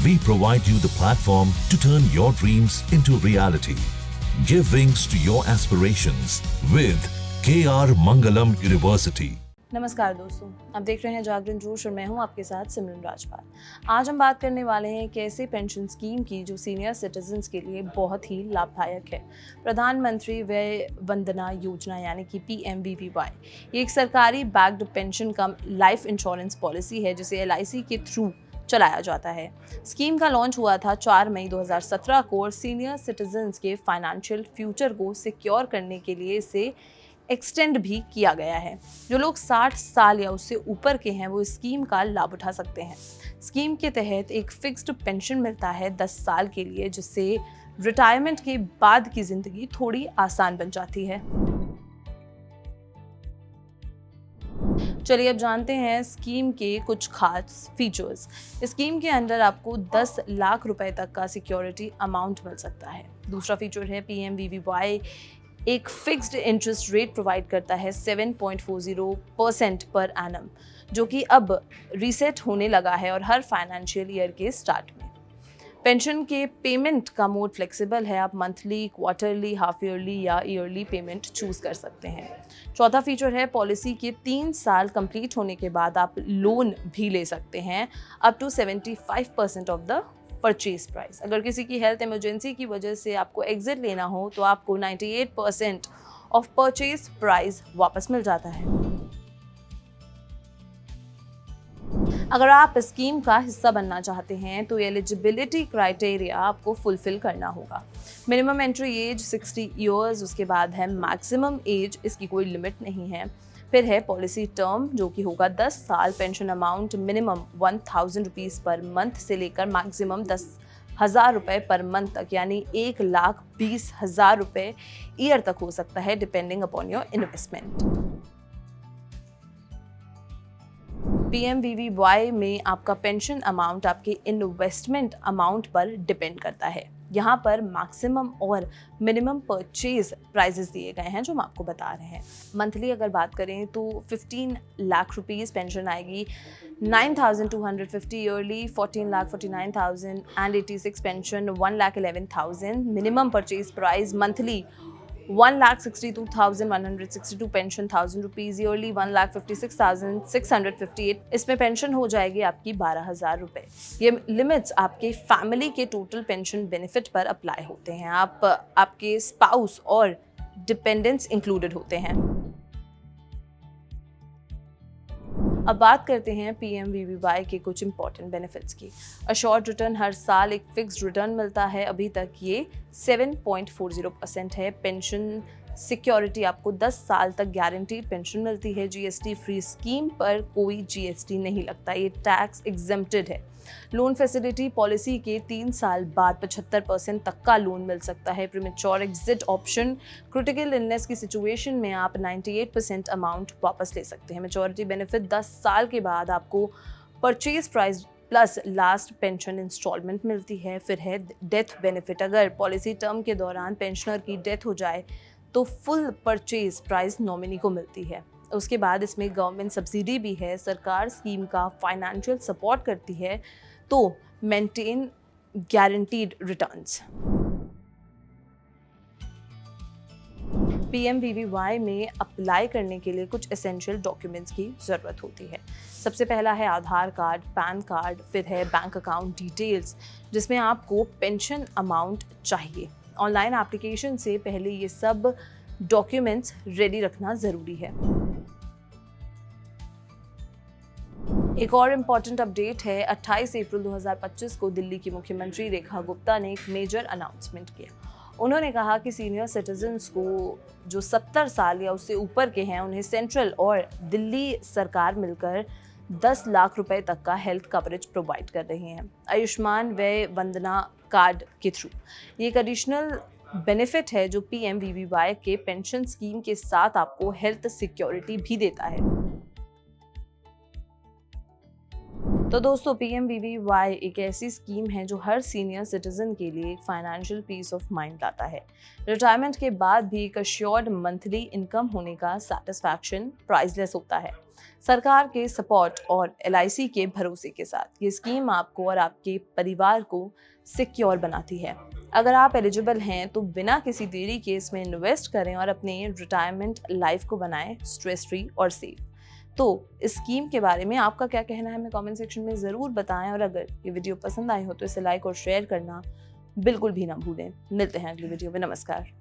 We provide you the platform to turn your dreams into reality. Give wings to your aspirations with KR Mangalam University. नमस्कार दोस्तों, आप देख रहे हैं जागरण जोश और मैं हूं आपके साथ सिमरन राजपाल। आज हम बात करने वाले हैं एक ऐसे पेंशन स्कीम की जो सीनियर सिटीजन्स के लिए बहुत ही लाभदायक है। प्रधानमंत्री वय वंदना योजना यानी कि PMVVY ये एक सरकारी बैक्ड पेंशन कम लाइफ इंश्योरेंस पॉलिसी है जिसे LIC के थ्रू चलाया जाता है। स्कीम का लॉन्च हुआ था 4 मई 2017 को और सीनियर सिटीजन्स के फाइनेंशियल फ्यूचर को सिक्योर करने के लिए इसे एक्सटेंड भी किया गया है। जो लोग 60 साल या उससे ऊपर के हैं वो इस स्कीम का लाभ उठा सकते हैं। स्कीम के तहत एक फिक्स्ड पेंशन मिलता है 10 साल के लिए, जिससे रिटायरमेंट के बाद की जिंदगी थोड़ी आसान बन जाती है। चलिए अब जानते हैं स्कीम के कुछ खास फीचर्स। स्कीम के अंदर आपको 10 लाख रुपए तक का सिक्योरिटी अमाउंट मिल सकता है। दूसरा फीचर है PMVVY एक फिक्स्ड इंटरेस्ट रेट प्रोवाइड करता है 7.40% पर एनम, जो कि अब रीसेट होने लगा है और हर फाइनेंशियल ईयर के स्टार्ट में। पेंशन के पेमेंट का मोड फ्लेक्सिबल है, आप मंथली, क्वार्टरली, हाफ ईयरली या ईयरली पेमेंट चूज कर सकते हैं। चौथा फीचर है पॉलिसी के 3 साल कंप्लीट होने के बाद आप लोन भी ले सकते हैं up to 75% of the purchase price. अगर किसी की हेल्थ इमरजेंसी की वजह से आपको एग्जिट लेना हो तो आपको 98% ऑफ परचेज प्राइस वापस मिल जाता है। अगर आप स्कीम का हिस्सा बनना चाहते हैं तो एलिजिबिलिटी क्राइटेरिया आपको फुलफिल करना होगा। मिनिमम एंट्री एज 60 ईयर्स, उसके बाद है मैक्सिमम एज, इसकी कोई लिमिट नहीं है। फिर है पॉलिसी टर्म जो कि होगा 10 साल, pension amount minimum 1000 rupees per month से लेकर मैक्सिमम 10,000 रुपये पर मंथ तक, यानी 1,20,000 रुपये ईयर तक हो सकता है depending upon your investment. PMVVY में आपका पेंशन अमाउंट आपके इन्वेस्टमेंट अमाउंट पर डिपेंड करता है। यहाँ पर मैक्सिमम और मिनिमम परचेज प्राइजेस दिए गए हैं जो हम आपको बता रहे हैं। मंथली अगर बात करें तो 15 लाख रुपीज़ पेंशन आएगी, 9,250 yearly, 14,49,000 and 86 pension 1,11,000। Minimum purchase price monthly 1,62,162 pension 1,000 rupees, yearly 1,56,658। इसमें पेंशन हो जाएगी आपकी 12,000 रुपये। ये लिमिट्स आपके फैमिली के टोटल पेंशन बेनिफिट पर अप्लाई होते हैं। आपके स्पाउस और डिपेंडेंट्स इंक्लूडेड होते हैं। अब बात करते हैं PMVVY के कुछ इंपॉर्टेंट बेनिफिट्स की। अश्योर्ड रिटर्न, हर साल एक फिक्स्ड रिटर्न मिलता है, अभी तक ये 7.40% है। पेंशन सिक्योरिटी, आपको 10 साल तक गारंटीड पेंशन मिलती है। GST फ्री स्कीम पर कोई GST नहीं लगता, ये टैक्स एग्जेम्प्टेड है। लोन फैसिलिटी, पॉलिसी के 3 साल बाद 75% तक का लोन मिल सकता है। Premature exit option, critical illness की सिचुएशन में आप 98% अमाउंट वापस ले सकते हैं। मैच्योरिटी बेनिफिट, 10 साल के बाद आपको purchase price plus last pension instalment मिलती है। फिर है डेथ बेनिफिट, अगर पॉलिसी टर्म के दौरान पेंशनर की डेथ हो जाए तो फुल परचेज प्राइस नॉमिनी को मिलती है। उसके बाद इसमें गवर्नमेंट सब्सिडी भी है, सरकार स्कीम का फाइनेंशियल सपोर्ट करती है तो मेंटेन गारंटीड रिटर्न्स। PMVVY में अप्लाई करने के लिए कुछ एसेंशियल डॉक्यूमेंट्स की ज़रूरत होती है। सबसे पहला है आधार कार्ड, पैन कार्ड, फिर है बैंक अकाउंट डिटेल्स जिसमें आपको पेंशन अमाउंट चाहिए। ऑनलाइन एप्लीकेशन से पहले ये सब डॉक्यूमेंट्स रेडी रखना ज़रूरी है। एक और इम्पॉर्टेंट अपडेट है, 28 अप्रैल 2025 को दिल्ली की मुख्यमंत्री रेखा गुप्ता ने एक मेजर अनाउंसमेंट किया। उन्होंने कहा कि सीनियर सिटीजन्स को जो 70 साल या उससे ऊपर के हैं उन्हें सेंट्रल और दिल्ली सरकार मिलकर 10 लाख रुपए तक का हेल्थ कवरेज प्रोवाइड कर रही हैं आयुष्मान वय वंदना कार्ड के थ्रू। ये एक एडिशनल बेनिफिट है जो PMVVY के पेंशन स्कीम के साथ आपको हेल्थ सिक्योरिटी भी देता है। तो दोस्तों PMVVY एक ऐसी स्कीम है जो हर सीनियर सिटीजन के लिए एक फाइनेंशियल पीस ऑफ माइंड लाता है। रिटायरमेंट के बाद भी एक अश्योर्ड मंथली इनकम होने का सेटिस्फैक्शन प्राइसलेस होता है। सरकार के सपोर्ट और LIC के भरोसे के साथ ये स्कीम आपको और आपके परिवार को सिक्योर बनाती है। अगर आप एलिजिबल हैं तो बिना किसी देरी के इसमें इन्वेस्ट करें और अपने रिटायरमेंट लाइफ को बनाएं स्ट्रेस फ्री और सेफ। तो इस स्कीम के बारे में आपका क्या कहना है हमें कमेंट सेक्शन में ज़रूर बताएं, और अगर ये वीडियो पसंद आई हो तो इसे लाइक और शेयर करना बिल्कुल भी ना भूलें। मिलते हैं अगली वीडियो में। नमस्कार।